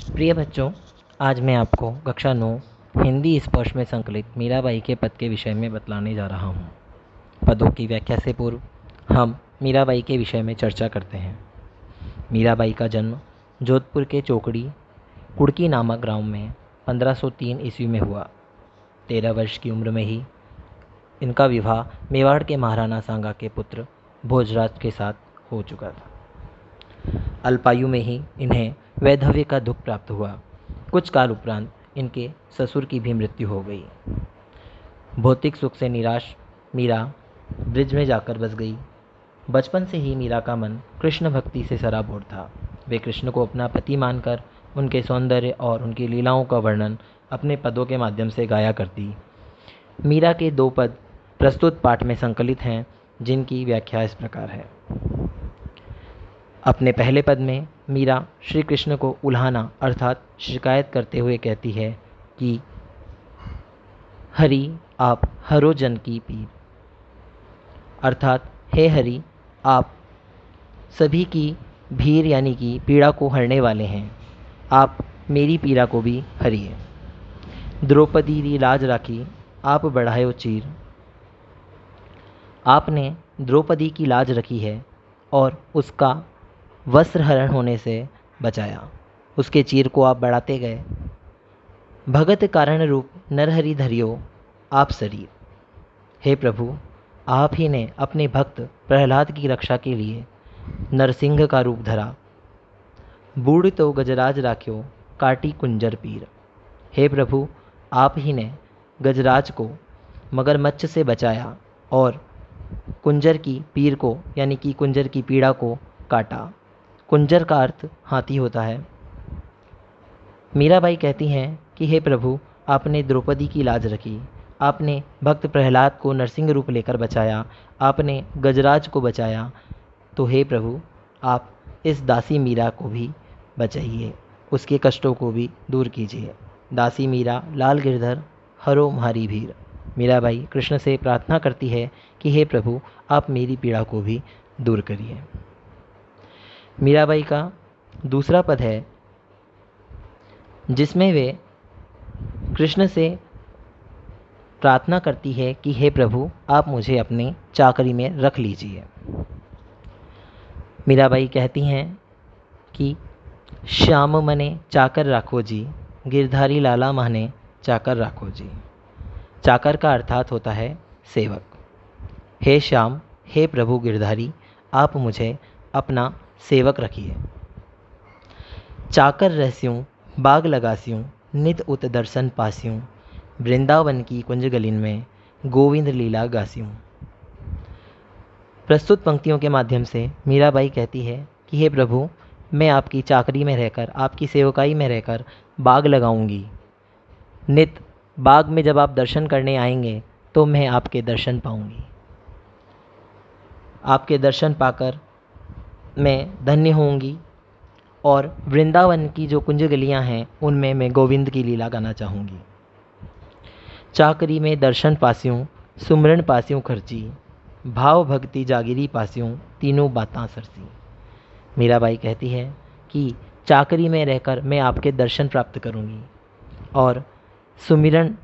प्रिय बच्चों, आज मैं आपको कक्षा 9 हिंदी स्पर्श में संकलित मीराबाई के पद के विषय में बतलाने जा रहा हूँ। पदों की व्याख्या से पूर्व हम मीराबाई के विषय में चर्चा करते हैं। मीराबाई का जन्म जोधपुर के चौकड़ी कुड़की नामक गांव में 1503 ईस्वी में हुआ। 13 वर्ष की उम्र में ही इनका विवाह मेवाड़ के महाराणा सांगा के पुत्र भोजराज के साथ हो चुका था। अल्पायु में ही इन्हें वैधव्य का दुख प्राप्त हुआ। कुछ काल उपरांत इनके ससुर की भी मृत्यु हो गई। भौतिक सुख से निराश मीरा ब्रिज में जाकर बस गई। बचपन से ही मीरा का मन कृष्ण भक्ति से सराबोर था। वे कृष्ण को अपना पति मानकर उनके सौंदर्य और उनकी लीलाओं का वर्णन अपने पदों के माध्यम से गाया करती। मीरा के 2 पद प्रस्तुत पाठ में संकलित हैं, जिनकी व्याख्या इस प्रकार है। अपने पहले पद में मीरा श्री कृष्ण को उल्हाना अर्थात शिकायत करते हुए कहती है कि हरि आप हरो जन की पीर, अर्थात हे हरि आप सभी की भीर यानी कि पीड़ा को हरने वाले हैं, आप मेरी पीड़ा को भी हरिए। द्रौपदी री लाज राखी आप बढ़ायो चीर, आपने द्रौपदी की लाज रखी है और उसका वस्त्र हरण होने से बचाया, उसके चीर को आप बढ़ाते गए। भगत कारण रूप नरहरि धरियो आप शरीर, हे प्रभु आप ही ने अपने भक्त प्रहलाद की रक्षा के लिए नरसिंह का रूप धरा। बूढ़ तो गजराज राख्यो काटी कुंजर पीर, हे प्रभु आप ही ने गजराज को मगरमच्छ से बचाया और कुंजर की पीर को यानी कि कुंजर की पीड़ा को काटा। कुंजर का अर्थ हाथी होता है। मीराबाई कहती हैं कि हे प्रभु आपने द्रौपदी की लाज रखी, आपने भक्त प्रहलाद को नरसिंह रूप लेकर बचाया, आपने गजराज को बचाया, तो हे प्रभु आप इस दासी मीरा को भी बचाइए, उसके कष्टों को भी दूर कीजिए। दासी मीरा लाल गिरधर हरो म्हारी भीर। मीराबाई कृष्ण से प्रार्थना करती है कि हे प्रभु आप मेरी पीड़ा को भी दूर करिए। मीराबाई का दूसरा पद है जिसमें वे कृष्ण से प्रार्थना करती है कि हे प्रभु आप मुझे अपने चाकरी में रख लीजिए। मीराबाई कहती हैं कि श्याम मने चाकर राखो जी, गिरधारी लाला माने चाकर राखो जी। चाकर का अर्थात होता है सेवक। हे श्याम हे प्रभु गिरधारी आप मुझे अपना सेवक रखिए। चाकर रहस्यूं बाग लगास्यूं नित उत दर्शन पास्यूं, वृंदावन की कुंज गलिन में गोविंद लीला गास्यूं। प्रस्तुत पंक्तियों के माध्यम से मीराबाई कहती है कि हे प्रभु मैं आपकी चाकरी में रहकर आपकी सेवकाई में रहकर बाग लगाऊंगी। नित बाग में जब आप दर्शन करने आएंगे तो मैं आपके दर्शन पाऊंगी। आपके दर्शन पाकर मैं धन्य होंगी और वृंदावन की जो कुंज गलियाँ हैं उनमें मैं गोविंद की लीला गाना चाहूँगी। चाकरी में दर्शन पास्यूं सुमरन पास्यूं खर्ची, भाव भक्ति जागिरी पास्यूं तीनों बातां सरसी। मीराबाई कहती है कि चाकरी में रहकर मैं आपके दर्शन प्राप्त करूँगी और सुमिरन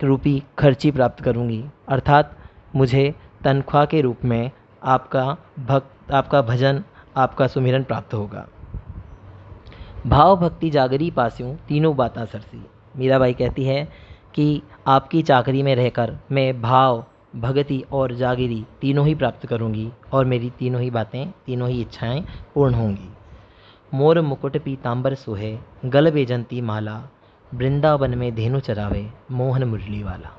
रूपी खर्ची प्राप्त करूँगी, अर्थात मुझे तनख्वाह के रूप में आपका भजन आपका सुमिरन प्राप्त होगा। भाव भक्ति जागरी पास्यूं तीनों बातां सरसी। मीराबाई कहती है कि आपकी चाकरी में रहकर मैं भाव भक्ति और जागिरी तीनों ही प्राप्त करूंगी और मेरी तीनों ही बातें तीनों ही इच्छाएं पूर्ण होंगी। मोर मुकुट पीतांबर सोहे गल बेजंती माला, वृंदावन में धेनु चरावे मोहन मुरली वाला।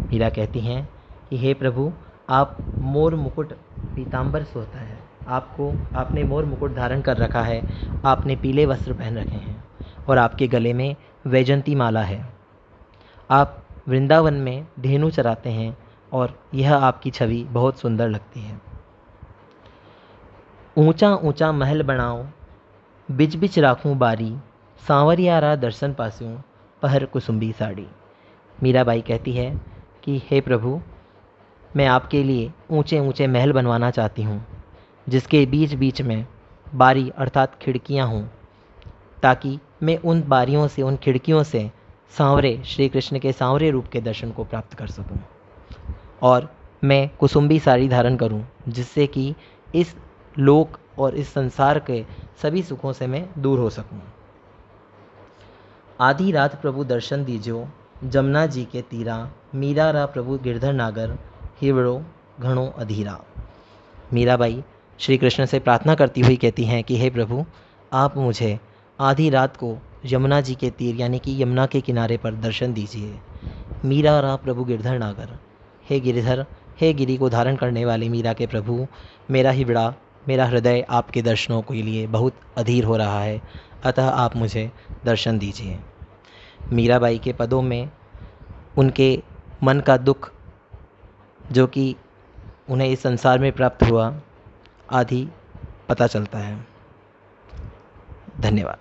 मीरा कहती हैं कि हे प्रभु आप मोर मुकुट पीतांबर सोता है, आपने मोर मुकुट धारण कर रखा है, आपने पीले वस्त्र पहन रखे हैं और आपके गले में वैजंती माला है। आप वृंदावन में धेनु चराते हैं और यह आपकी छवि बहुत सुंदर लगती है। ऊंचा ऊंचा महल बनाओ बिच बिच राखूं बारी, सांवरियारा दर्शन पास्यूं पहर कुसुम्बी साड़ी। मीराबाई कहती है कि हे प्रभु मैं आपके लिए ऊंचे ऊंचे महल बनवाना चाहती हूँ जिसके बीच बीच में बारी अर्थात खिड़कियाँ हों, ताकि मैं उन बारियों से, उन खिड़कियों से सांवरे श्री कृष्ण के सांवरे रूप के दर्शन को प्राप्त कर सकूं। और मैं कुसुम्बी साड़ी धारण करूं, जिससे कि इस लोक और इस संसार के सभी सुखों से मैं दूर हो सकूं। आधी रात प्रभु दर्शन दीजियो, जमुना जी के तीरा, मीरा रा प्रभु गिरधर नागर, हिवड़ो घणो अधीरा। मीराबाई श्री कृष्ण से प्रार्थना करती हुई कहती हैं कि हे प्रभु, आप मुझे आधी रात को यमुना जी के तीर यानी कि यमुना के किनारे पर दर्शन दीजिए। मीरा रा प्रभु गिरधर नागर, हे गिरिधर, हे गिरी को धारण करने वाले मीरा के प्रभु, मेरा हिवड़ा, मेरा हृदय आपके दर्शनों के लिए बहुत अधीर हो रहा है, अतः आप मुझे दर्शन दीजिए। मीराबाई के पदों में उनके मन का दुख जो कि उन्हें इस संसार में प्राप्त हुआ आदि पता चलता है। धन्यवाद।